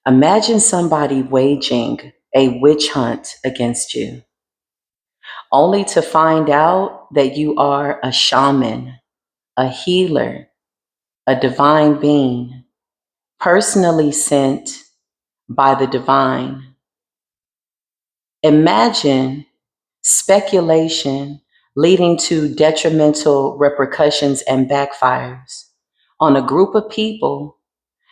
Imagine somebody waging a witch hunt against you, only to find out that you are a shaman, a healer, a divine being, personally sent by the divine. Imagine speculation leading to detrimental repercussions and backfires on a group of people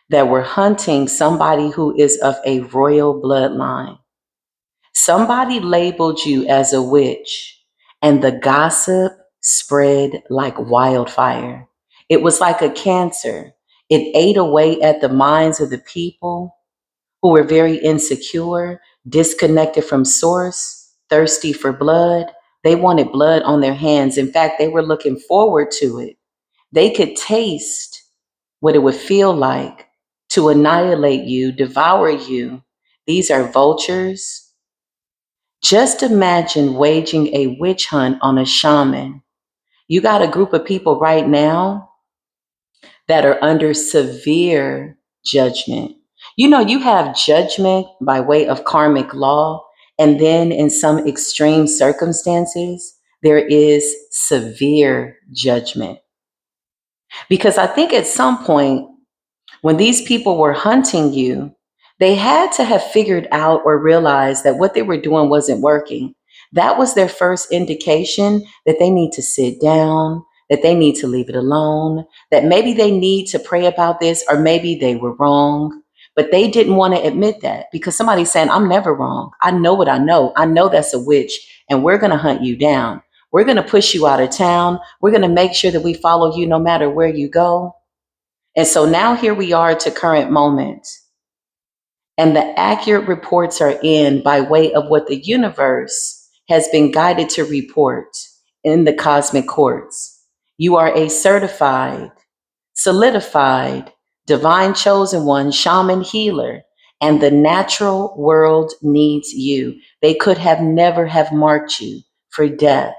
that were hunting somebody who is of a royal bloodline. Somebody labeled you as a witch, and the gossip spread like wildfire. It was like a cancer. It ate away at the minds of the people who were very insecure, disconnected from source, thirsty for blood. They wanted blood on their hands. In fact, they were looking forward to it. They could taste what it would feel like to annihilate you, devour you. These are vultures. Just imagine waging a witch hunt on a shaman. You got a group of people right now that are under severe judgment. You know, you have judgment by way of karmic law, and then in some extreme circumstances, there is severe judgment. Because I think at some point, when these people were hunting you, they had to have figured out or realized that what they were doing wasn't working. That was their first indication that they need to sit down, that they need to leave it alone, that maybe they need to pray about this, or maybe they were wrong. But they didn't want to admit that because somebody's saying, I'm never wrong. I know what I know. I know that's a witch, and we're going to hunt you down. We're going to push you out of town. We're going to make sure that we follow you no matter where you go. And so now here we are to current moment. And the accurate reports are in by way of what the universe has been guided to report in the cosmic courts. You are a certified, solidified, divine chosen one, shaman healer, and the natural world needs you. They could have never have marked you for death.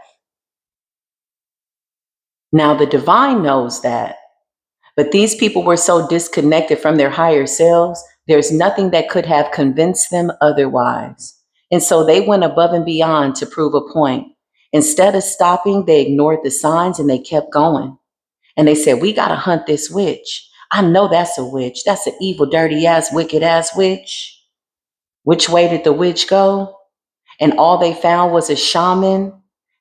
Now the divine knows that. But these people were so disconnected from their higher selves, there's nothing that could have convinced them otherwise. And so they went above and beyond to prove a point. Instead of stopping, they ignored the signs and they kept going. And they said, we got to hunt this witch. I know that's a witch. That's an evil, dirty ass, wicked ass witch. Which way did the witch go? And all they found was a shaman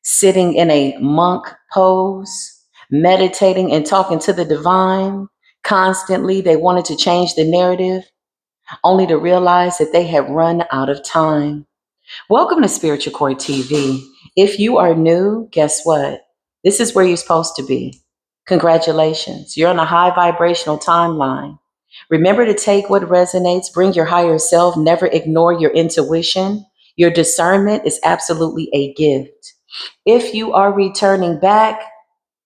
sitting in a monk pose, meditating and talking to the divine. Constantly, they wanted to change the narrative, only to realize that they had run out of time. Welcome to Spiritual Court TV. If you are new, guess what? This is where you're supposed to be. Congratulations. You're on a high vibrational timeline. Remember to take what resonates, bring your higher self, never ignore your intuition. Your discernment is absolutely a gift. If you are returning back,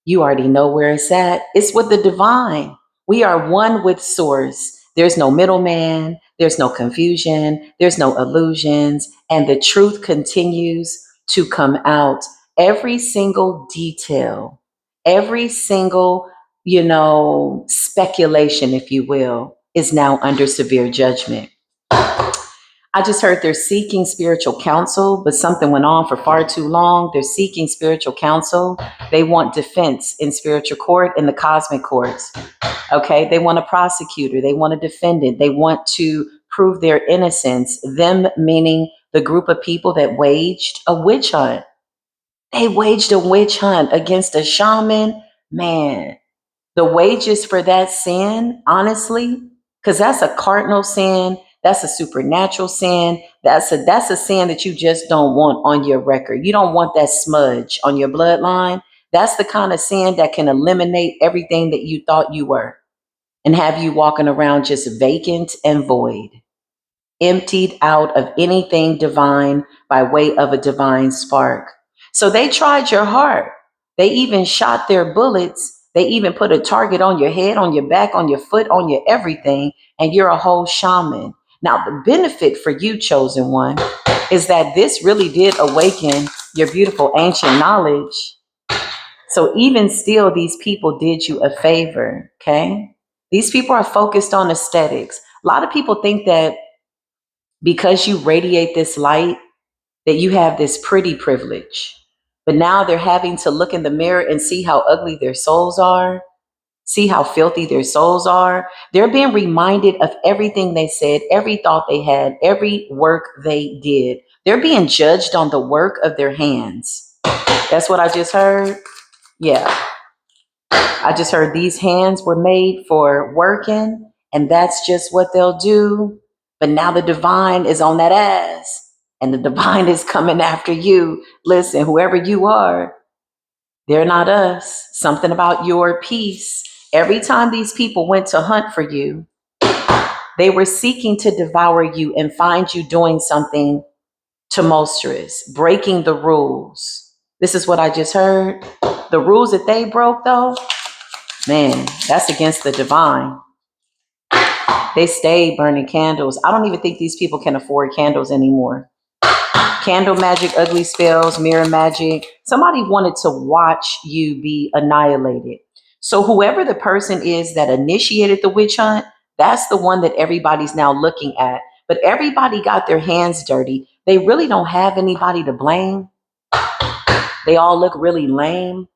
you already know where it's at. It's with the divine. We are one with source. There's no middleman. There's no confusion. There's no illusions. And the truth continues to come out. Every single detail, every single, speculation, if you will, is now under severe judgment. I just heard they're seeking spiritual counsel, but something went on for far too long. They're seeking spiritual counsel. They want defense in spiritual court, in the cosmic courts. Okay. They want a prosecutor. They want a defendant. They want to prove their innocence. Them meaning the group of people that waged a witch hunt. They waged a witch hunt against a shaman. Man, the wages for that sin, honestly, because that's a cardinal sin. That's a supernatural sin. That's a sin that you just don't want on your record. You don't want that smudge on your bloodline. That's the kind of sin that can eliminate everything that you thought you were and have you walking around just vacant and void, emptied out of anything divine by way of a divine spark. So they tried your heart. They even shot their bullets. They even put a target on your head, on your back, on your foot, on your everything, and you're a whole shaman. Now, the benefit for you, chosen one, is that this really did awaken your beautiful ancient knowledge. So even still, these people did you a favor, okay? These people are focused on aesthetics. A lot of people think that because you radiate this light, that you have this pretty privilege. But now they're having to look in the mirror and see how ugly their souls are, see how filthy their souls are. They're being reminded of everything they said, every thought they had, every work they did. They're being judged on the work of their hands. That's what I just heard. Yeah, I just heard these hands were made for working, and that's just what they'll do. But now the divine is on that ass, and the divine is coming after you. Listen, whoever you are, they're not us. Something about your peace. Every time these people went to hunt for you, they were seeking to devour you and find you doing something tumultuous, breaking the rules. This is what I just heard. The rules that they broke, though, man, that's against the divine. They stayed burning candles. I don't even think these people can afford candles anymore. Candle magic, ugly spells, mirror magic. Somebody wanted to watch you be annihilated. So whoever the person is that initiated the witch hunt, that's the one that everybody's now looking at. But everybody got their hands dirty. They really don't have anybody to blame. They all look really lame.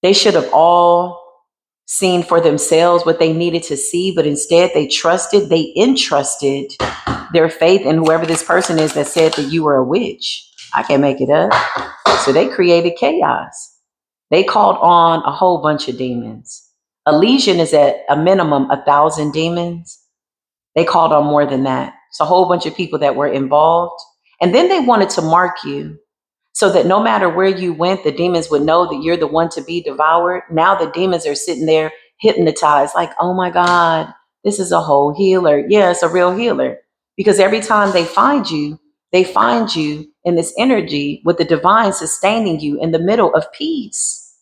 They should have all seen for themselves what they needed to see, but instead they entrusted their faith in whoever this person is that said that you were a witch. I can't make it up. So they created chaos. They called on a whole bunch of demons. A legion is at a minimum 1,000 demons. They called on more than that. It's a whole bunch of people that were involved. And then they wanted to mark you so that no matter where you went, the demons would know that you're the one to be devoured. Now the demons are sitting there hypnotized, like, oh my God, this is a whole healer. Yeah, it's a real healer. Because every time they find you in this energy with the divine sustaining you in the middle of peace.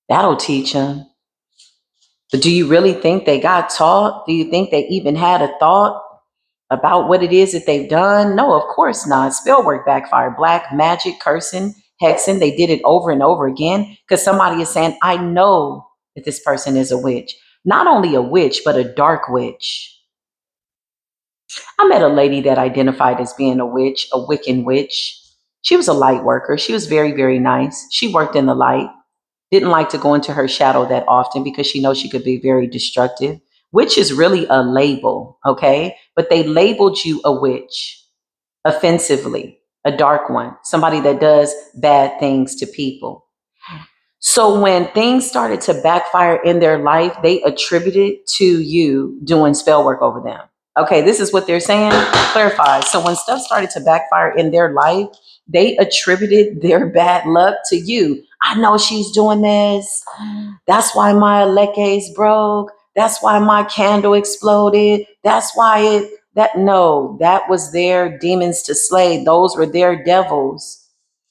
That'll teach them. But do you really think they got taught? Do you think they even had a thought about what it is that they've done? No, of course not. Spell work backfire, black magic, cursing, hexing. They did it over and over again because somebody is saying, I know that this person is a witch. Not only a witch, but a dark witch. I met a lady that identified as being a witch, a Wiccan witch. She was a light worker. She was very, very nice. She worked in the light. Didn't like to go into her shadow that often because she knows she could be very destructive. Witch is really a label, okay? But they labeled you a witch offensively, a dark one, somebody that does bad things to people. So when things started to backfire in their life, they attributed to you doing spell work over them. Okay, this is what they're saying. Clarify. So when stuff started to backfire in their life, they attributed their bad luck to you. I know she's doing this. That's why my leques broke. That's why my candle exploded. That's why that was their demons to slay. Those were their devils.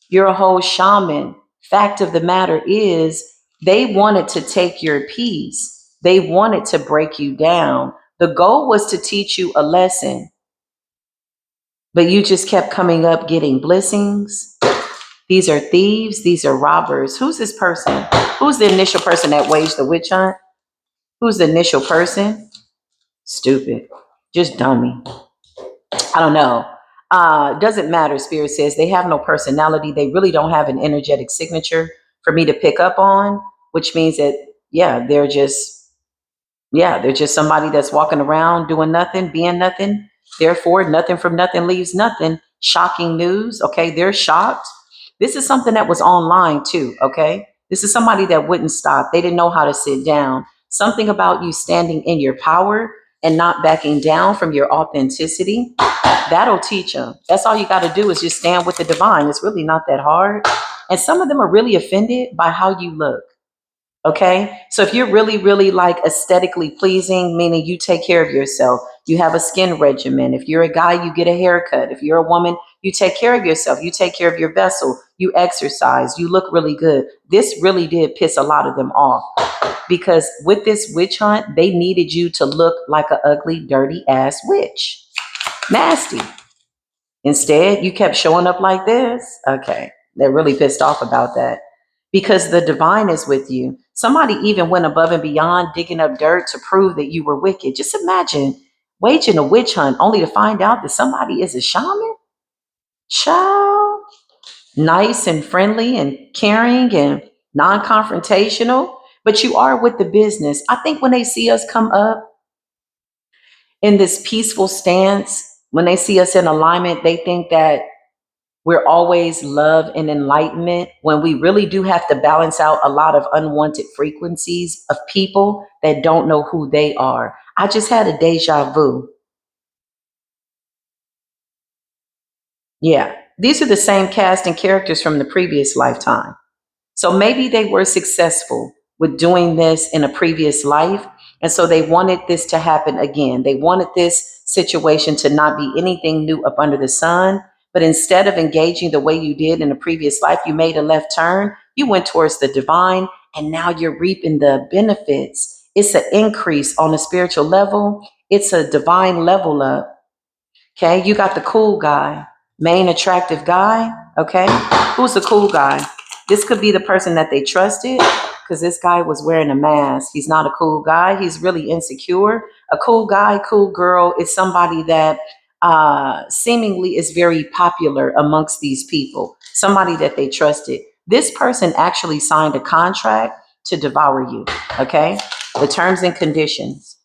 You're a whole shaman. Fact of the matter is, they wanted to take your peace. They wanted to break you down. The goal was to teach you a lesson, but you just kept coming up getting blessings. These are thieves. These are robbers. Who's this person? Who's the initial person that waged the witch hunt? Who's the initial person? Stupid. Just dummy. I don't know. Doesn't matter, Spirit says. They have no personality. They really don't have an energetic signature for me to pick up on, which means that, they're just somebody that's walking around doing nothing, being nothing. Therefore, nothing from nothing leaves nothing. Shocking news. Okay, they're shocked. This is something that was online too. Okay, this is somebody that wouldn't stop. They didn't know how to sit down. Something about you standing in your power and not backing down from your authenticity. That'll teach them. That's all you got to do is just stand with the divine. It's really not that hard. And some of them are really offended by how you look. Okay. So if you're really, really like aesthetically pleasing, meaning you take care of yourself, you have a skin regimen. If you're a guy, you get a haircut. If you're a woman, you take care of yourself. You take care of your vessel. You exercise. You look really good. This really did piss a lot of them off because with this witch hunt, they needed you to look like an ugly, dirty ass witch. Nasty. Instead, you kept showing up like this. Okay. They're really pissed off about that because the divine is with you. Somebody even went above and beyond digging up dirt to prove that you were wicked. Just imagine waging a witch hunt only to find out that somebody is a shaman? Child, nice and friendly and caring and non-confrontational, but you are with the business. I think when they see us come up in this peaceful stance, when they see us in alignment, they think that we're always love and enlightenment, when we really do have to balance out a lot of unwanted frequencies of people that don't know who they are. I just had a deja vu. Yeah, these are the same cast and characters from the previous lifetime. So maybe they were successful with doing this in a previous life. And so they wanted this to happen again. They wanted this situation to not be anything new up under the sun. But instead of engaging the way you did in a previous life, you made a left turn, you went towards the divine, and now you're reaping the benefits. It's an increase on a spiritual level, it's a divine level up. Okay, you got the cool guy, main attractive guy. Okay, who's the cool guy? This could be the person that they trusted, because this guy was wearing a mask. He's not a cool guy. He's really insecure. A cool guy, cool girl is somebody that seemingly is very popular amongst these people, somebody that they trusted. This person actually signed a contract to devour you. Okay, the terms and conditions.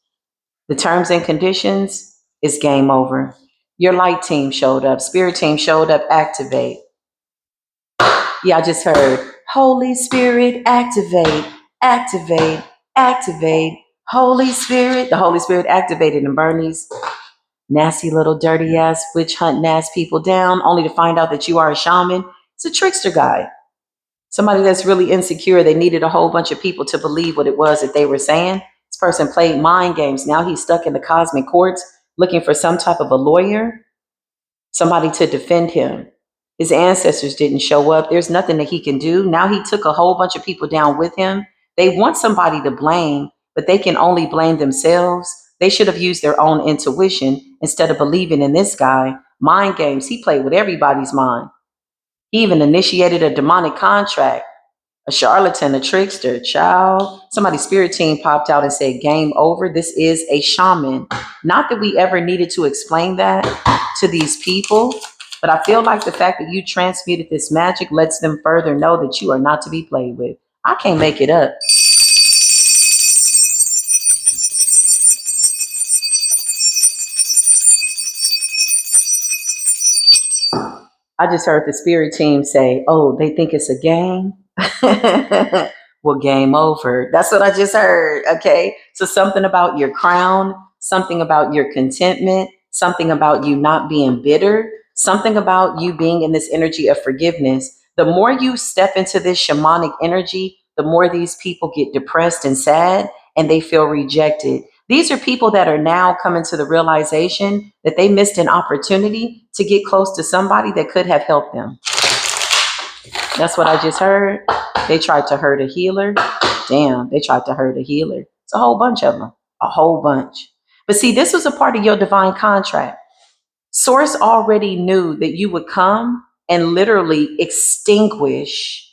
The terms and conditions is game over. Your light team showed up, spirit team showed up, activate. Yeah, I just heard Holy Spirit, activate, activate, activate. Holy Spirit, the Holy Spirit activated and burn these nasty little dirty ass witch hunting ass people down, only to find out that you are a shaman. It's a trickster guy. Somebody that's really insecure. They needed a whole bunch of people to believe what it was that they were saying. This person played mind games. Now he's stuck in the cosmic courts looking for some type of a lawyer, somebody to defend him. His ancestors didn't show up. There's nothing that he can do. Now he took a whole bunch of people down with him. They want somebody to blame, but they can only blame themselves. They should have used their own intuition instead of believing in this guy. Mind games. He played with everybody's mind. He even initiated a demonic contract. A charlatan, a trickster, child. Somebody's spirit team popped out and said, game over. This is a shaman. Not that we ever needed to explain that to these people, but I feel like the fact that you transmuted this magic lets them further know that you are not to be played with. I can't make it up. I just heard the spirit team say, oh, they think it's a game? Well, game over. That's what I just heard. Okay. So something about your crown, something about your contentment, something about you not being bitter, something about you being in this energy of forgiveness. The more you step into this shamanic energy, the more these people get depressed and sad and they feel rejected. These are people that are now coming to the realization that they missed an opportunity to get close to somebody that could have helped them. That's what I just heard. They tried to hurt a healer. Damn, they tried to hurt a healer. It's a whole bunch of them, a whole bunch. But see, this was a part of your divine contract. Source already knew that you would come and literally extinguish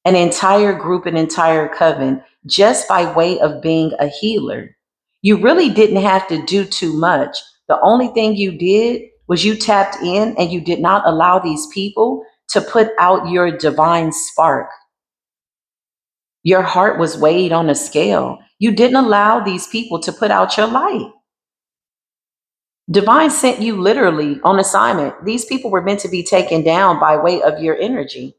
an entire group, an entire coven, just by way of being a healer. You really didn't have to do too much. The only thing you did was you tapped in and you did not allow these people to put out your divine spark. Your heart was weighed on a scale. You didn't allow these people to put out your light. Divine sent you literally on assignment. These people were meant to be taken down by way of your energy.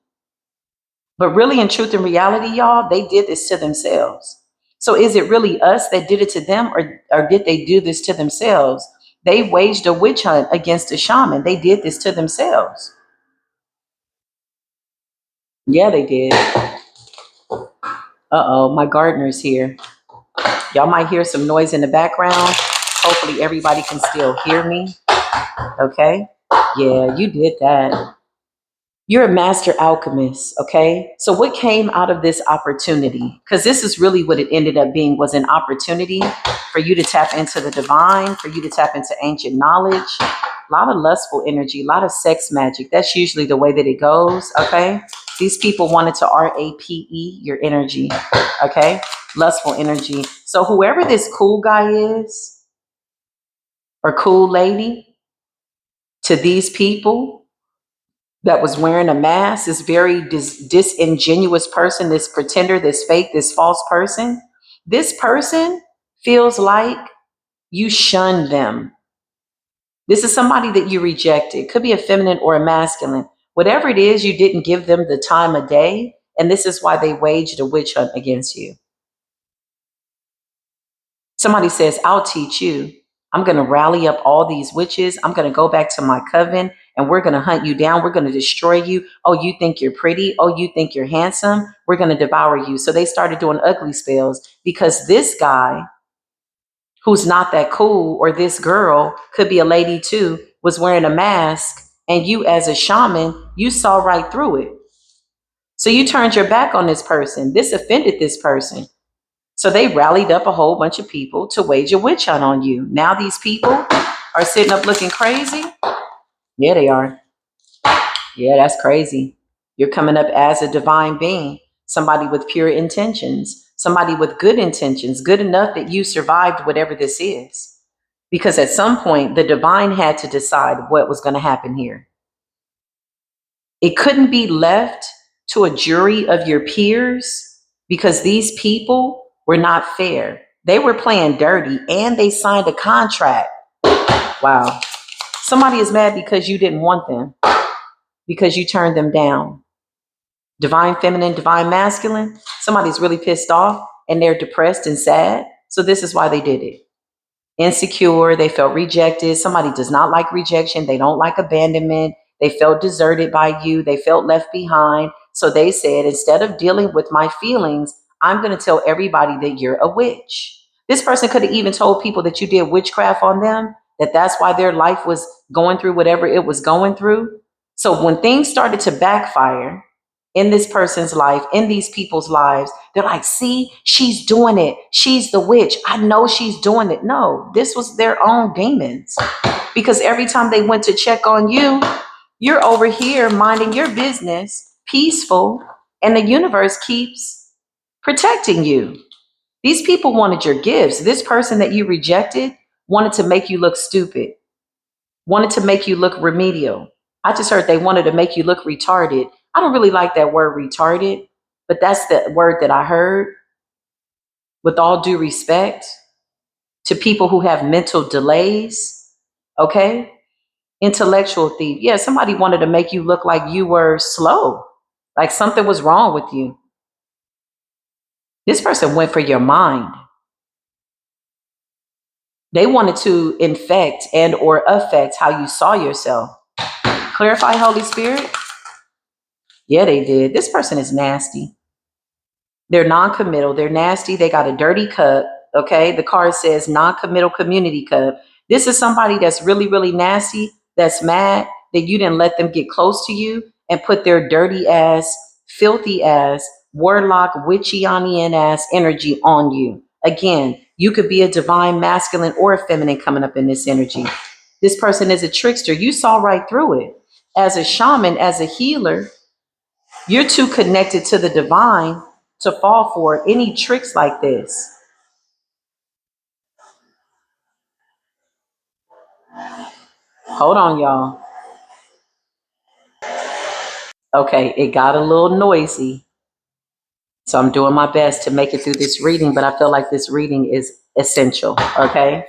But really, in truth and reality, y'all, they did this to themselves. So is it really us that did it to them, or did they do this to themselves? They waged a witch hunt against a shaman. They did this to themselves. Yeah, they did. Uh-oh, my gardener's here. Y'all might hear some noise in the background. Hopefully everybody can still hear me. Okay? Yeah, you did that. You're a master alchemist, okay? So what came out of this opportunity? Because this is really what it ended up being, was an opportunity for you to tap into the divine, for you to tap into ancient knowledge. A lot of lustful energy, a lot of sex magic. That's usually the way that it goes, okay? These people wanted to RAPE your energy, okay? Lustful energy. So whoever this cool guy is, or cool lady to these people that was wearing a mask, this very disingenuous person, this pretender, this fake, this false person, this person feels like you shunned them. This is somebody that you rejected. It could be a feminine or a masculine. Whatever it is, you didn't give them the time of day. And this is why they waged a witch hunt against you. Somebody says, I'll teach you. I'm going to rally up all these witches. I'm going to go back to my coven and we're going to hunt you down. We're going to destroy you. Oh, you think you're pretty? Oh, you think you're handsome? We're going to devour you. So they started doing ugly spells because this guy who's not that cool, or this girl could be a lady too, was wearing a mask, and you as a shaman, you saw right through it. So you turned your back on this person. This offended this person. So they rallied up a whole bunch of people to wage a witch hunt on you. Now these people are sitting up looking crazy. Yeah, they are. Yeah, that's crazy. You're coming up as a divine being, somebody with pure intentions, somebody with good intentions, good enough that you survived whatever this is. Because at some point, the divine had to decide what was going to happen here. It couldn't be left to a jury of your peers because these people were not fair. They were playing dirty and they signed a contract. Wow. Somebody is mad because you didn't want them, because you turned them down. Divine feminine, divine masculine. Somebody's really pissed off and they're depressed and sad. So this is why they did it. Insecure, they felt rejected. Somebody does not like rejection. They don't like abandonment. They felt deserted by you. They felt left behind. So they said, instead of dealing with my feelings, I'm going to tell everybody that you're a witch. This person could have even told people that you did witchcraft on them, that that's why their life was going through whatever it was going through. So when things started to backfire in this person's life, in these people's lives, they're like, see, she's doing it. She's the witch. I know she's doing it. No, this was their own demons. Because every time they went to check on you, you're over here minding your business, peaceful, and the universe keeps protecting you. These people wanted your gifts. This person that you rejected wanted to make you look stupid, wanted to make you look remedial. I just heard they wanted to make you look retarded. I don't really like that word retarded, but that's the word that I heard. With all due respect to people who have mental delays, okay? Intellectual thief. Yeah, somebody wanted to make you look like you were slow, like something was wrong with you. This person went for your mind. They wanted to infect and or affect how you saw yourself. Clarify, Holy Spirit. Yeah, they did. This person is nasty. They're non-committal. They're nasty. They got a dirty cup. Okay. The card says non-committal community cup. This is somebody that's really, really nasty, that's mad that you didn't let them get close to you and put their dirty ass, filthy ass, warlock, witchianian ass energy on you. Again, you could be a divine masculine or a feminine coming up in this energy. This person is a trickster. You saw right through it. As a shaman, as a healer, you're too connected to the divine to fall for any tricks like this. Hold on, y'all. Okay, it got a little noisy. So I'm doing my best to make it through this reading, but I feel like this reading is essential, okay,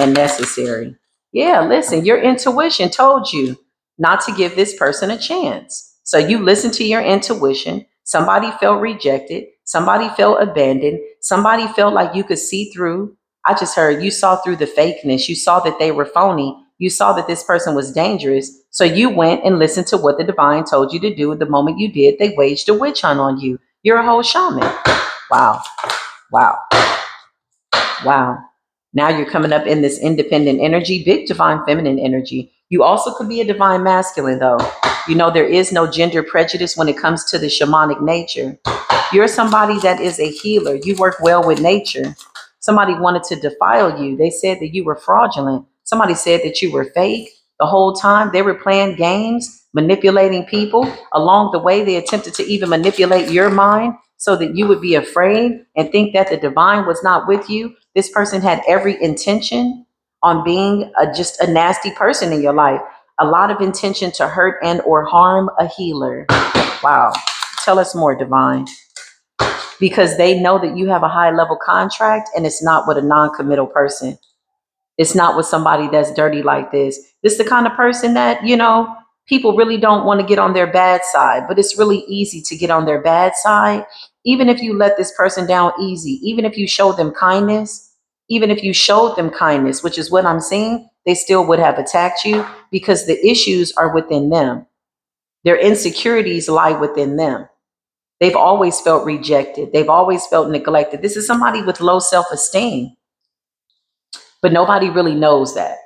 and necessary. Yeah, listen, your intuition told you not to give this person a chance. So you listen to your intuition. Somebody felt rejected. Somebody felt abandoned. Somebody felt like you could see through. I just heard you saw through the fakeness. You saw that they were phony. You saw that this person was dangerous. So you went and listened to what the divine told you to do. The moment you did, they waged a witch hunt on you. You're a whole shaman. Wow. Wow. Wow. Now you're coming up in this independent energy, big divine feminine energy. You also could be a divine masculine, though. You know, there is no gender prejudice when it comes to the shamanic nature. You're somebody that is a healer. You work well with nature. Somebody wanted to defile you. They said that you were fraudulent. Somebody said that you were fake. The whole time they were playing games, manipulating people. Along the way, they attempted to even manipulate your mind so that you would be afraid and think that the divine was not with you. This person had every intention on being just a nasty person in your life. A lot of intention to hurt and or harm a healer. Wow. Tell us more, Divine. Because they know that you have a high level contract and it's not with a non-committal person. It's not with somebody that's dirty like this. This is the kind of person that, people really don't want to get on their bad side, but it's really easy to get on their bad side. Even if you let this person down easy, even if you show them kindness, even if you showed them kindness, which is what I'm saying, they still would have attacked you because the issues are within them. Their insecurities lie within them. They've always felt rejected. They've always felt neglected. This is somebody with low self-esteem, but nobody really knows that.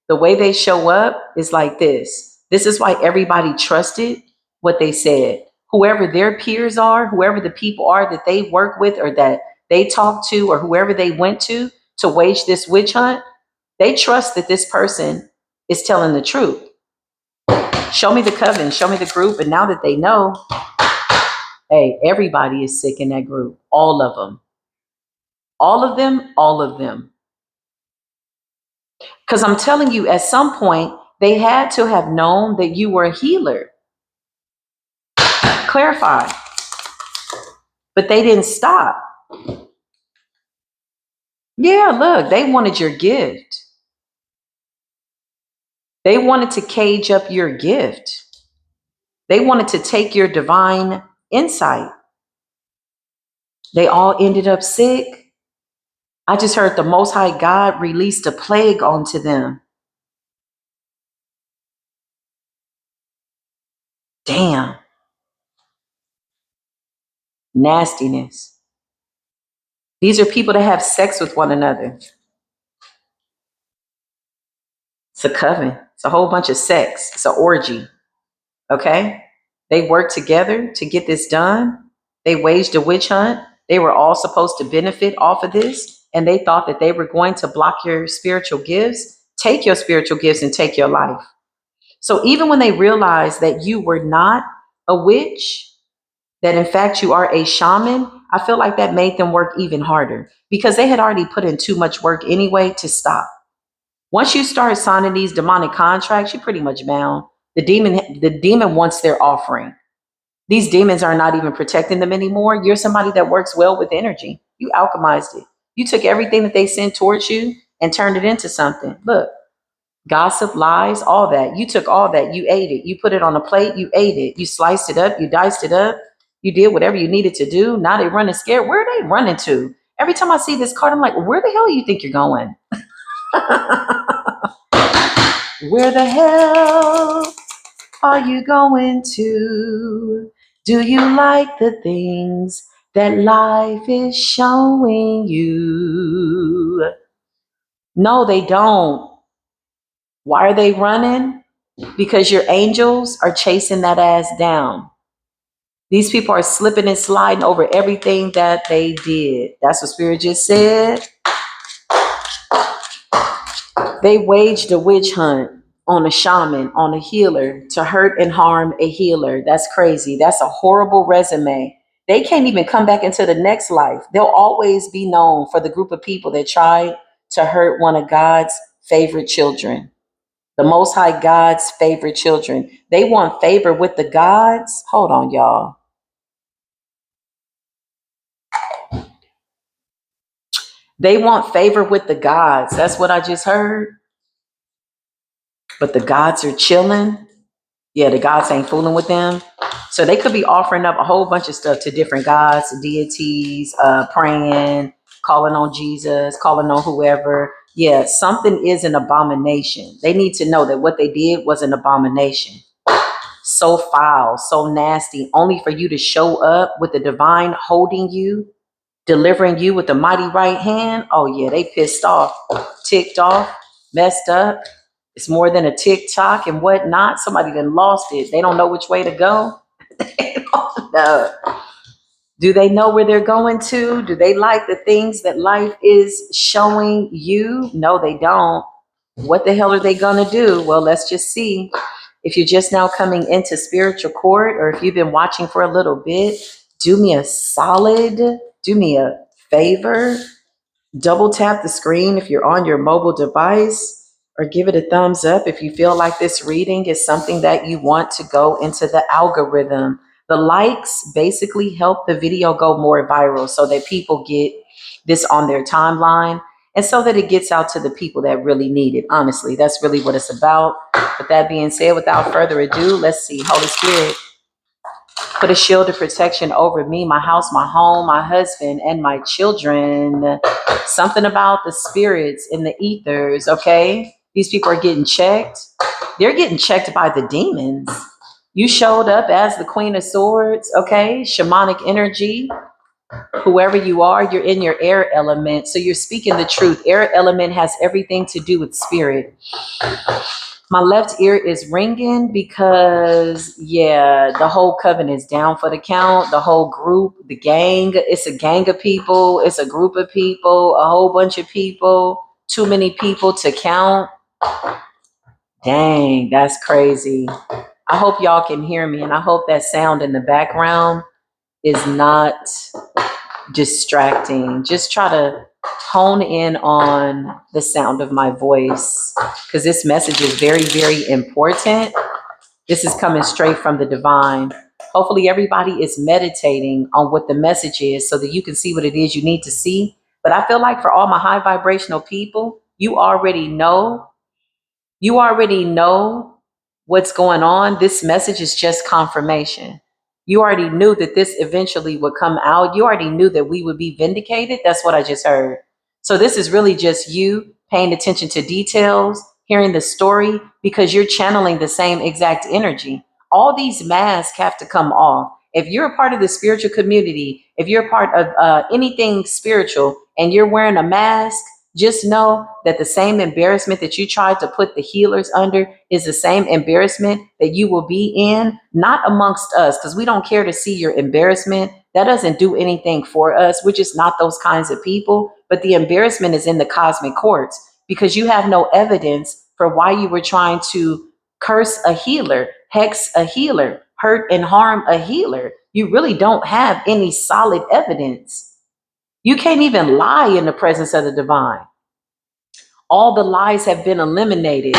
The way they show up is like this. This is why everybody trusted what they said. Whoever their peers are, whoever the people are that they work with or that they talk to or whoever they went to wage this witch hunt, they trust that this person is telling the truth. Show me the coven, show me the group. And now that they know, hey, everybody is sick in that group. All of them. All of them, all of them. Because I'm telling you, at some point, they had to have known that you were a healer. Clarify. But they didn't stop. Yeah, look, they wanted your gift. They wanted to cage up your gift. They wanted to take your divine insight. They all ended up sick. I just heard the Most High God released a plague onto them. Damn. Nastiness. These are people that have sex with one another. It's a coven. It's a whole bunch of sex. It's an orgy. Okay? They worked together to get this done. They waged a witch hunt. They were all supposed to benefit off of this. And they thought that they were going to block your spiritual gifts, take your spiritual gifts and take your life. So even when they realized that you were not a witch, that in fact you are a shaman, I feel like that made them work even harder because they had already put in too much work anyway to stop. Once you start signing these demonic contracts, you're pretty much bound. The demon wants their offering. These demons are not even protecting them anymore. You're somebody that works well with energy. You alchemized it. You took everything that they sent towards you and turned it into something. Look, gossip, lies, all that. You took all that. You ate it. You put it on a plate. You ate it. You sliced it up. You diced it up. You did whatever you needed to do. Now they running scared. Where are they running to? Every time I see this card, I'm like, where the hell do you think you're going? Where the hell are you going to? Do you like the things that life is showing you? No, they don't. Why are they running? Because your angels are chasing that ass down. These people are slipping and sliding over everything that they did. That's what Spirit just said. They waged a witch hunt on a shaman, on a healer, to hurt and harm a healer. That's crazy. That's a horrible resume. They can't even come back into the next life. They'll always be known for the group of people that tried to hurt one of God's favorite children, the Most High God's favorite children. They want favor with the gods. Hold on, y'all. They want favor with the gods. That's what I just heard. But the gods are chilling. Yeah, the gods ain't fooling with them. So they could be offering up a whole bunch of stuff to different gods, deities, praying, calling on Jesus, calling on whoever. Yeah, something is an abomination. They need to know that what they did was an abomination. So foul, so nasty, only for you to show up with the divine holding you, delivering you with the mighty right hand. Oh yeah, they pissed off, ticked off, messed up. It's more than a TikTok and whatnot. Somebody done lost it. They don't know which way to go. They don't know. Do they know where they're going to? Do they like the things that life is showing you? No, they don't. What the hell are they going to do? Well, let's just see. If you're just now coming into spiritual court, or if you've been watching for a little bit, do me a solid, do me a favor. Double tap the screen if you're on your mobile device, or give it a thumbs up if you feel like this reading is something that you want to go into the algorithm. The likes basically help the video go more viral so that people get this on their timeline and so that it gets out to the people that really need it. Honestly, that's really what it's about. With that being said, without further ado, let's see. Holy Spirit, put a shield of protection over me, my house, my home, my husband, and my children. Something about the spirits in the ethers, okay? These people are getting checked. They're getting checked by the demons. You showed up as the Queen of Swords, okay? Shamanic energy. Whoever you are, you're in your air element. So you're speaking the truth. Air element has everything to do with spirit. My left ear is ringing because, yeah, the whole coven is down for the count. The whole group, the gang, it's a gang of people. It's a group of people, a whole bunch of people, too many people to count. Dang, that's crazy. I hope y'all can hear me, and I hope that sound in the background is not distracting. Just try to hone in on the sound of my voice because this message is very, very important. This is coming straight from the divine. Hopefully, everybody is meditating on what the message is so that you can see what it is you need to see. But I feel like for all my high vibrational people, you already know what's going on. This message is just confirmation. You already knew that this eventually would come out. You already knew that we would be vindicated. That's what I just heard. So this is really just you paying attention to details, hearing the story, because you're channeling the same exact energy. All these masks have to come off. If you're a part of the spiritual community, if you're a part of anything spiritual and you're wearing a mask, just know that the same embarrassment that you tried to put the healers under is the same embarrassment that you will be in, not amongst us, because we don't care to see your embarrassment. That doesn't do anything for us. We're just not those kinds of people. But the embarrassment is in the cosmic courts because you have no evidence for why you were trying to curse a healer, hex a healer, hurt and harm a healer. You really don't have any solid evidence. You can't even lie in the presence of the divine. All the lies have been eliminated.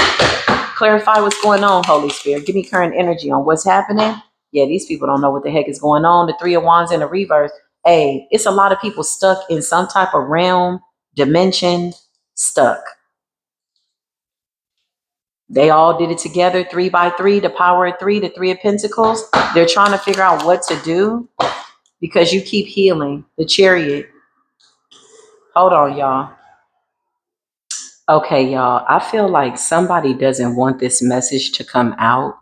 Clarify what's going on, Holy Spirit. Give me current energy on what's happening. Yeah, these people don't know what the heck is going on. The Three of Wands in the reverse. Hey, it's a lot of people stuck in some type of realm, dimension, stuck. They all did it together, 3 by 3, the power of 3, the Three of Pentacles. They're trying to figure out what to do because you keep healing. The Chariot. Hold on, y'all. Okay, y'all. I feel like somebody doesn't want this message to come out.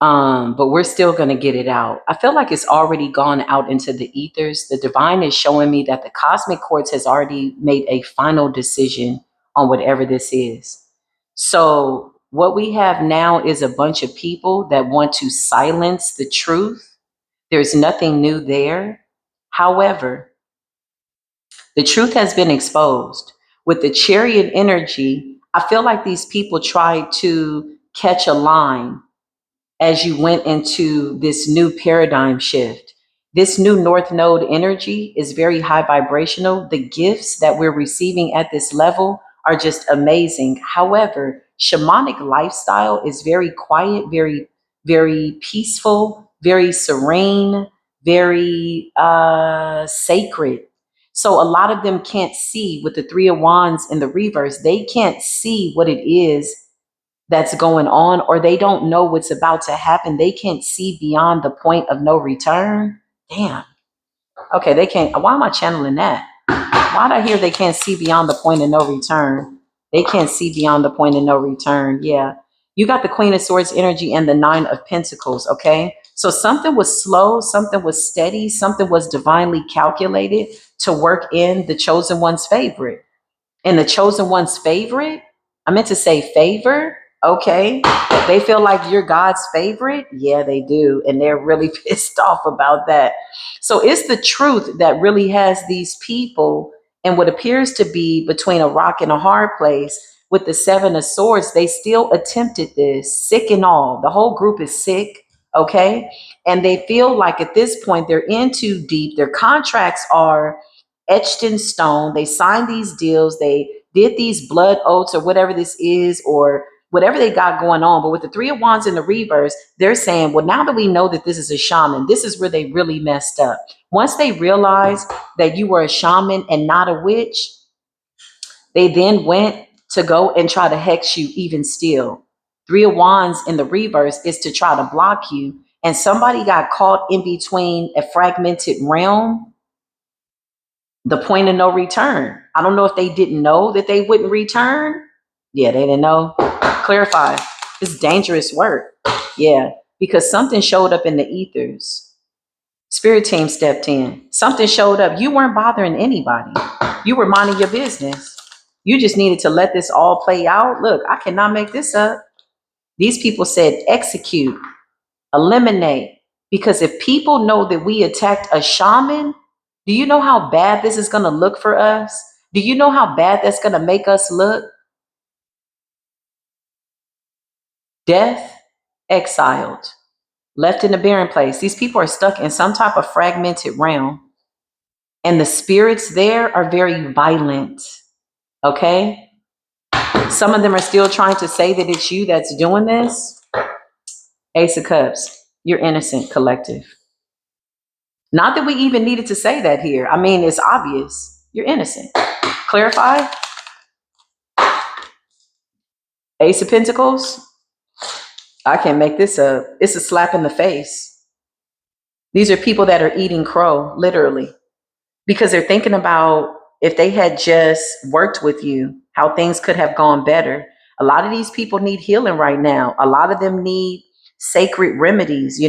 But we're still going to get it out. I feel like it's already gone out into the ethers. The divine is showing me that the cosmic courts has already made a final decision on whatever this is. So what we have now is a bunch of people that want to silence the truth. There's nothing new there. However, the truth has been exposed. With the Chariot energy, I feel like these people tried to catch a line as you went into this new paradigm shift. This new North Node energy is very high vibrational. The gifts that we're receiving at this level are just amazing. However, shamanic lifestyle is very quiet, very, very peaceful, very serene, very sacred. So a lot of them can't see with the Three of Wands in the reverse. They can't see what it is that's going on, or they don't know what's about to happen. They can't see beyond the point of no return. Damn. Okay, they can't. Why am I channeling that? Why did I hear they can't see beyond the point of no return? They can't see beyond the point of no return. Yeah. You got the Queen of Swords energy and the Nine of Pentacles, okay? So something was slow, something was steady, something was divinely calculated to work in the chosen one's favorite. And the chosen one's favorite, I meant to say favor. Okay. They feel like you're God's favorite. Yeah, they do. And they're really pissed off about that. So it's the truth that really has these people in what appears to be between a rock and a hard place. With the Seven of Swords, they still attempted this, sick and all. The whole group is sick. Okay. And they feel like at this point they're in too deep. Their contracts are etched in stone. They signed these deals. They did these blood oaths or whatever this is, or whatever they got going on. But with the Three of Wands in the reverse, they're saying, well, now that we know that this is a shaman, this is where they really messed up. Once they realized that you were a shaman and not a witch, they then went to go and try to hex you even still. Three of Wands in the reverse is to try to block you. And somebody got caught in between a fragmented realm, the point of no return. I don't know if they didn't know that they wouldn't return. Yeah, they didn't know. Clarify. It's dangerous work. Yeah, because something showed up in the ethers. Spirit team stepped in. Something showed up. You weren't bothering anybody. You were minding your business. You just needed to let this all play out. Look, I cannot make this up. These people said execute, eliminate. Because if people know that we attacked a shaman, do you know how bad this is going to look for us? Do you know how bad that's going to make us look? Death, exiled, left in a barren place. These people are stuck in some type of fragmented realm. And the spirits there are very violent. Okay? Some of them are still trying to say that it's you that's doing this. Ace of Cups, you're innocent, collective. Not that we even needed to say that here. I mean, it's obvious. You're innocent. Clarify. Ace of Pentacles. I can't make this up. It's a slap in the face. These are people that are eating crow, literally, because they're thinking about if they had just worked with you, how things could have gone better. A lot of these people need healing right now. A lot of them need sacred remedies,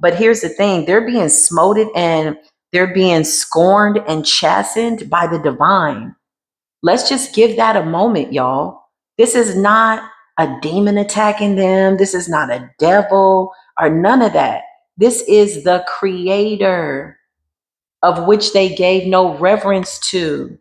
But here's the thing, they're being smoted and they're being scorned and chastened by the divine. Let's just give that a moment, y'all. This is not a demon attacking them. This is not a devil or none of that. This is the creator, of which they gave no reverence to.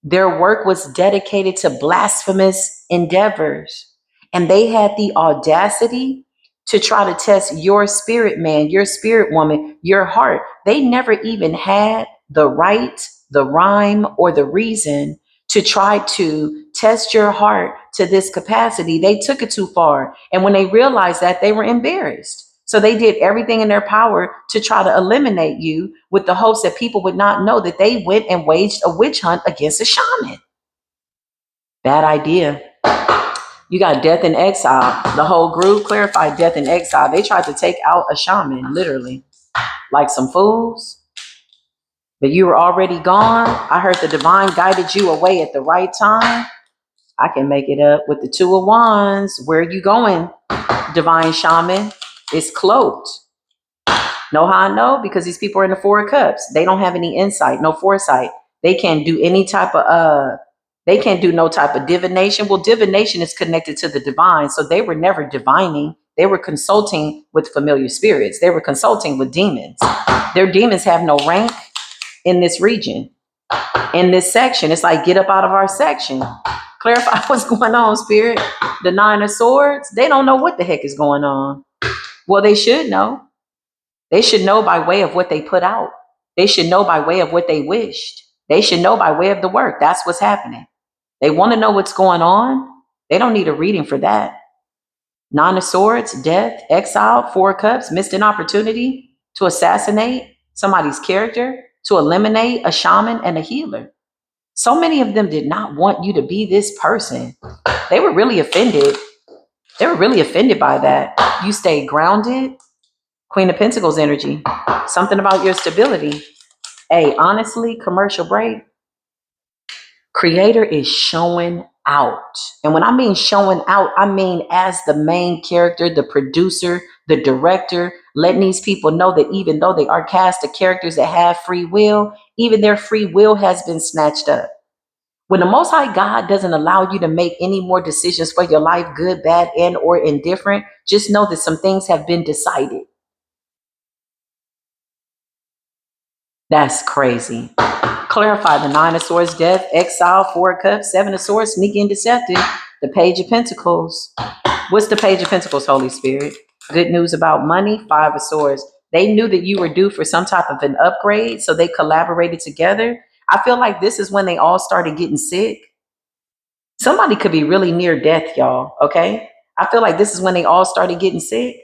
Their work was dedicated to blasphemous endeavors. And they had the audacity to try to test your spirit man, your spirit woman, your heart. They never even had the right, the rhyme, or the reason to try to test your heart to this capacity. They took it too far. And when they realized that, they were embarrassed. So they did everything in their power to try to eliminate you with the hopes that people would not know that they went and waged a witch hunt against a shaman. Bad idea. You got death and exile. The whole group clarified death and exile. They tried to take out a shaman, literally, like some fools. But you were already gone. I heard the divine guided you away at the right time. I can make it up with the Two of Wands. Where are you going, divine shaman? It's cloaked. Know how I know? Because these people are in the Four of Cups. They don't have any insight, no foresight. They can't do any type of they can't do no type of divination. Well, divination is connected to the divine. So they were never divining. They were consulting with familiar spirits. They were consulting with demons. Their demons have no rank in this region, in this section. It's like, get up out of our section. Clarify what's going on, spirit. The Nine of Swords, they don't know what the heck is going on. Well, they should know. They should know by way of what they put out. They should know by way of what they wished. They should know by way of the work. That's what's happening. They want to know what's going on. They don't need a reading for that. Nine of Swords, death, exile, Four of Cups, missed an opportunity to assassinate somebody's character, to eliminate a shaman and a healer. So many of them did not want you to be this person. They were really offended. They were really offended by that. You stayed grounded. Queen of Pentacles energy. Something about your stability. Hey, honestly, commercial break. Creator is showing out. And when I mean showing out, I mean as the main character, the producer, the director, letting these people know that even though they are cast of characters that have free will, even their free will has been snatched up. When the Most High God doesn't allow you to make any more decisions for your life, good, bad, and or indifferent, just know that some things have been decided. That's crazy. Clarify the Nine of Swords, death, exile, Four of Cups, Seven of Swords, sneaky and deceptive, the Page of Pentacles. What's the Page of Pentacles, Holy Spirit? Good news about money, Five of Swords. They knew that you were due for some type of an upgrade, so they collaborated together. I feel like this is when they all started getting sick. Somebody could be really near death, y'all. Okay. I feel like this is when they all started getting sick.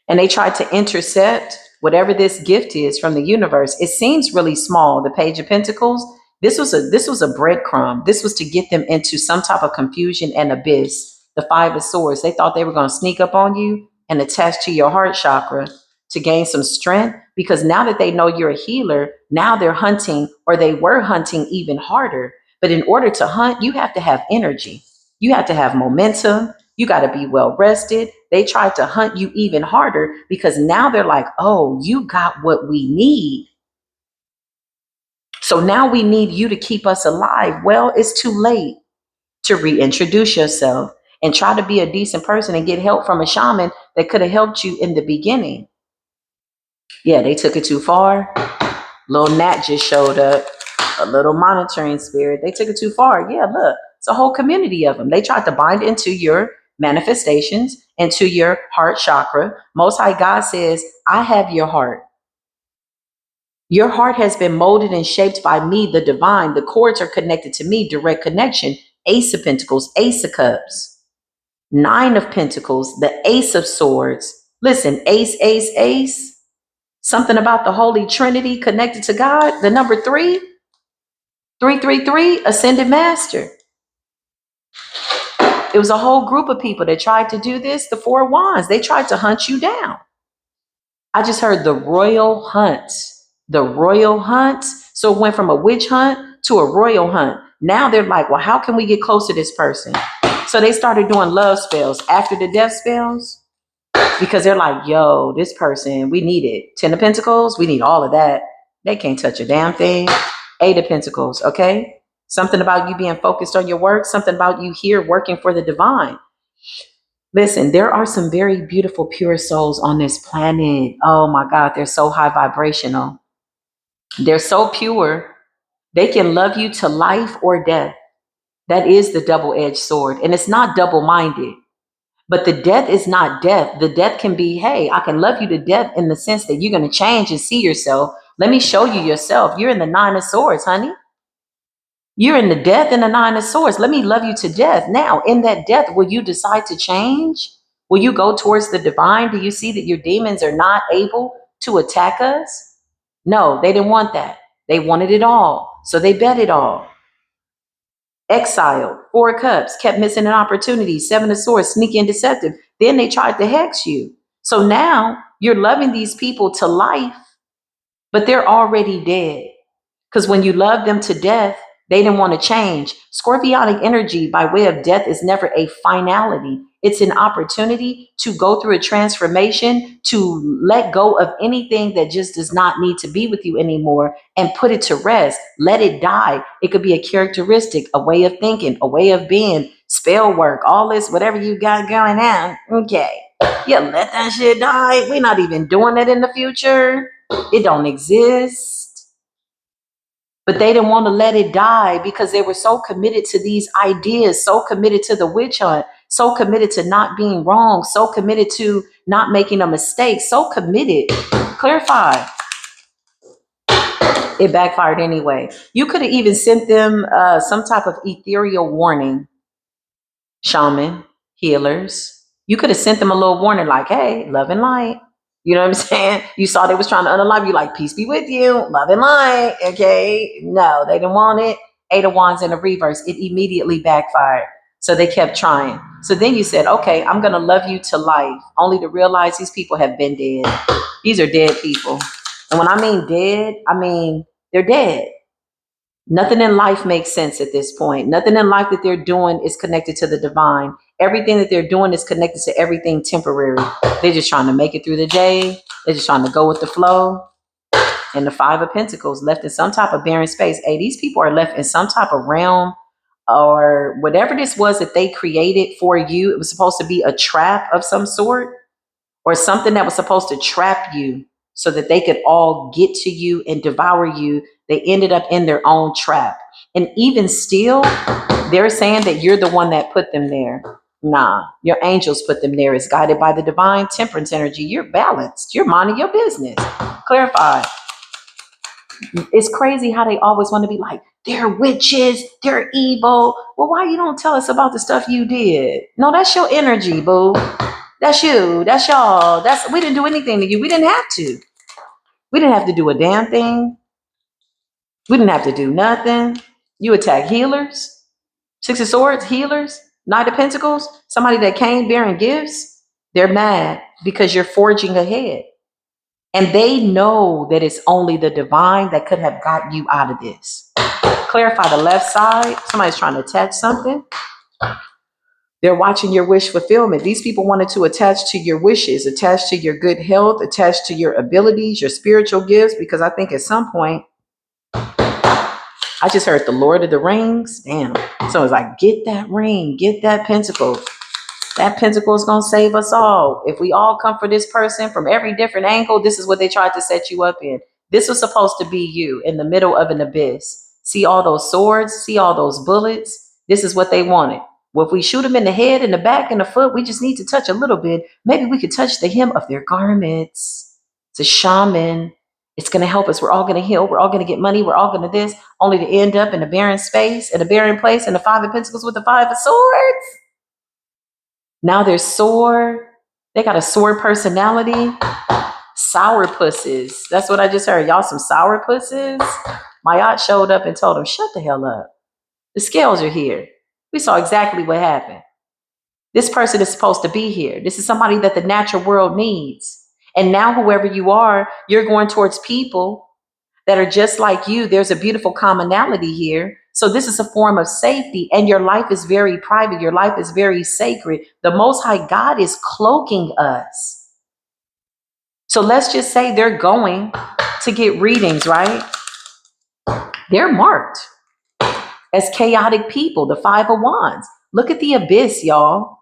And they tried to intercept whatever this gift is from the universe. It seems really small. The Page of Pentacles. This was a breadcrumb. This was to get them into some type of confusion and abyss. The Five of Swords. They thought they were going to sneak up on you and attach to your heart chakra to gain some strength. Because now that they know you're a healer, now they're hunting, or they were hunting even harder. But in order to hunt, you have to have energy. You have to have momentum. You got to be well rested. They tried to hunt you even harder because now they're like, oh, you got what we need. So now we need you to keep us alive. Well, it's too late to reintroduce yourself and try to be a decent person and get help from a shaman that could have helped you in the beginning. Yeah, they took it too far. Little Nat just showed up, a little monitoring spirit. They took it too far. Yeah, look, it's a whole community of them. They tried to bind into your manifestations, into your heart chakra. Most High God says, I have your heart. Your heart has been molded and shaped by me, the divine. The cords are connected to me, direct connection. Ace of Pentacles, Ace of Cups, Nine of Pentacles, the Ace of Swords. Listen, Ace, Ace, Ace. Something about the Holy Trinity connected to God. The number 3, 333, Ascended Master. It was a whole group of people that tried to do this. The Four Wands, they tried to hunt you down. I just heard the royal hunt. The royal hunt. So it went from a witch hunt to a royal hunt. Now they're like, well, how can we get close to this person? So they started doing love spells after the death spells because they're like, yo, this person, we need it. 10 of Pentacles, we need all of that. They can't touch a damn thing. 8 of Pentacles, okay? Something about you being focused on your work, something about you here working for the divine. Listen, there are some very beautiful, pure souls on this planet. Oh my God, they're so high vibrational. They're so pure. They can love you to life or death. That is the double-edged sword. And it's not double-minded. But the death is not death. The death can be, hey, I can love you to death in the sense that you're going to change and see yourself. Let me show you yourself. You're in the Nine of Swords, honey. You're in the death and the Nine of Swords. Let me love you to death. Now, in that death, will you decide to change? Will you go towards the divine? Do you see that your demons are not able to attack us? No, they didn't want that. They wanted it all. So they bet it all. Exiled, 4 of Cups, kept missing an opportunity, 7 of Swords, sneaky and deceptive. Then they tried to hex you. So now you're loving these people to life, but they're already dead. Because when you love them to death, they didn't want to change. Scorpionic energy by way of death is never a finality. It's an opportunity to go through a transformation, to let go of anything that just does not need to be with you anymore and put it to rest. Let it die. It could be a characteristic, a way of thinking, a way of being, spell work, all this, whatever you got going on. Okay. Yeah, let that shit die. We're not even doing it in the future. It don't exist. But they didn't want to let it die because they were so committed to these ideas, so committed to the witch hunt, so committed to not being wrong, so committed to not making a mistake, so committed. Clarify. It backfired anyway. You could have even sent them some type of ethereal warning. Shaman, healers. You could have sent them a little warning like, hey, love and light. You know what I'm saying? You saw they was trying to unalive you, like, peace be with you, love and light, okay? No, they didn't want it. 8 of Wands in the reverse. It immediately backfired. So they kept trying. So then you said, okay, I'm going to love you to life, only to realize these people have been dead. These are dead people. And when I mean dead, I mean they're dead. Nothing in life makes sense at this point. Nothing in life that they're doing is connected to the divine. Everything that they're doing is connected to everything temporary. They're just trying to make it through the day. They're just trying to go with the flow. And the 5 of Pentacles left in some type of barren space. Hey, these people are left in some type of realm or whatever this was that they created for you. It was supposed to be a trap of some sort or something that was supposed to trap you so that they could all get to you and devour you. They ended up in their own trap. And even still, they're saying that you're the one that put them there. Nah, your angels put them there. It's guided by the divine temperance energy. You're balanced. You're minding your business. Clarify. It's crazy how they always want to be like, they're witches, they're evil. Well, why you don't tell us about the stuff you did? No, that's your energy, boo. That's you. That's y'all. We didn't do anything to you. We didn't have to. We didn't have to do a damn thing. We didn't have to do nothing. You attack healers, Six of Swords, healers, Knight of Pentacles, somebody that came bearing gifts. They're mad because you're forging ahead. And they know that it's only the divine that could have got you out of this. Clarify the left side. Somebody's trying to attach something. They're watching your wish fulfillment. These people wanted to attach to your wishes, attach to your good health, attach to your abilities, your spiritual gifts, because I think at some point, I just heard the Lord of the Rings. Damn. So it's like, get that ring, get that pentacle. That pentacle is going to save us all. If we all come for this person from every different angle, this is what they tried to set you up in. This was supposed to be you in the middle of an abyss. See all those swords? See all those bullets? This is what they wanted. Well, if we shoot them in the head, in the back, in the foot, we just need to touch a little bit. Maybe we could touch the hem of their garments. It's a shaman. It's going to help us. We're all going to heal. We're all going to get money. We're all going to this, only to end up in a barren space, in a barren place, in the Five of Pentacles with the Five of Swords. Now they're sore. They got a sore personality. Sour pusses. That's what I just heard. Y'all some sour pusses. My aunt showed up and told them, shut the hell up. The scales are here. We saw exactly what happened. This person is supposed to be here. This is somebody that the natural world needs. And now whoever you are, you're going towards people that are just like you. There's a beautiful commonality here. So this is a form of safety, and your life is very private. Your life is very sacred. The Most High God is cloaking us. So let's just say they're going to get readings, right? They're marked as chaotic people, the Five of Wands. Look at the abyss, y'all.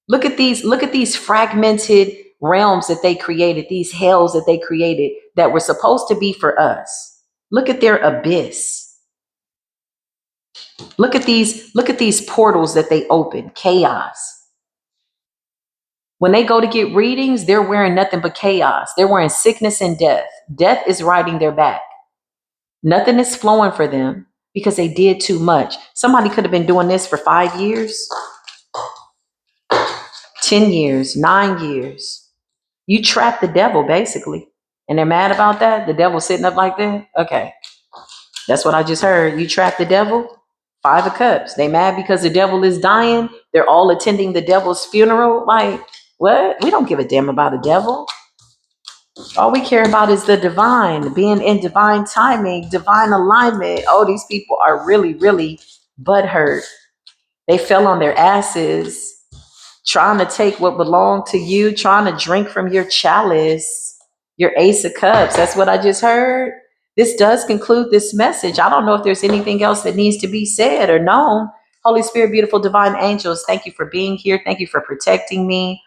Look at these fragmented realms that they created, these hells that they created that were supposed to be for us. Look at their abyss. Look at these portals that they open. Chaos. When they go to get readings, they're wearing nothing but chaos. They're wearing sickness and death. Death is riding their back. Nothing is flowing for them because they did too much. Somebody could have been doing this for 5 years, 10 years, 9 years. You trapped the devil, basically. And they're mad about that? The devil's sitting up like that? Okay. That's what I just heard. You trapped the devil? Five of Cups. They mad because the devil is dying. They're all attending the devil's funeral. Like, what? We don't give a damn about a devil. All we care about is the divine, being in divine timing, divine alignment. Oh, these people are really, really butthurt. They fell on their asses, trying to take what belonged to you, trying to drink from your chalice, your Ace of Cups. That's what I just heard. This does conclude this message. I don't know if there's anything else that needs to be said or known. Holy Spirit, beautiful divine angels, thank you for being here. Thank you for protecting me.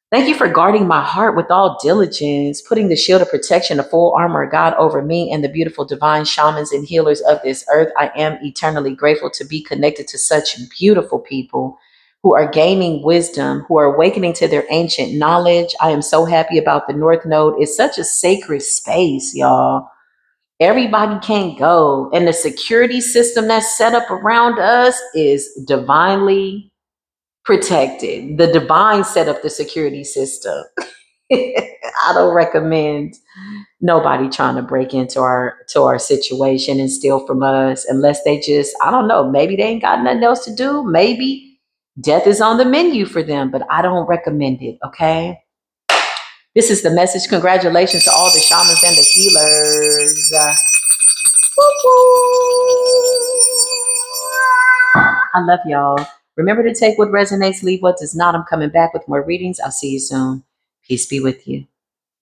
Thank you for guarding my heart with all diligence, putting the shield of protection, the full armor of God over me and the beautiful divine shamans and healers of this earth. I am eternally grateful to be connected to such beautiful people who are gaining wisdom, who are awakening to their ancient knowledge. I am so happy about the North Node. It's such a sacred space, y'all. Everybody can't go. And the security system that's set up around us is divinely protected. The divine set up the security system. I don't recommend nobody trying to break into our situation and steal from us unless they just, I don't know, maybe they ain't got nothing else to do. Maybe death is on the menu for them, but I don't recommend it, okay? This is the message. Congratulations to all the shamans and the healers. I love y'all. Remember to take what resonates, leave what does not. I'm coming back with more readings. I'll see you soon. Peace be with you.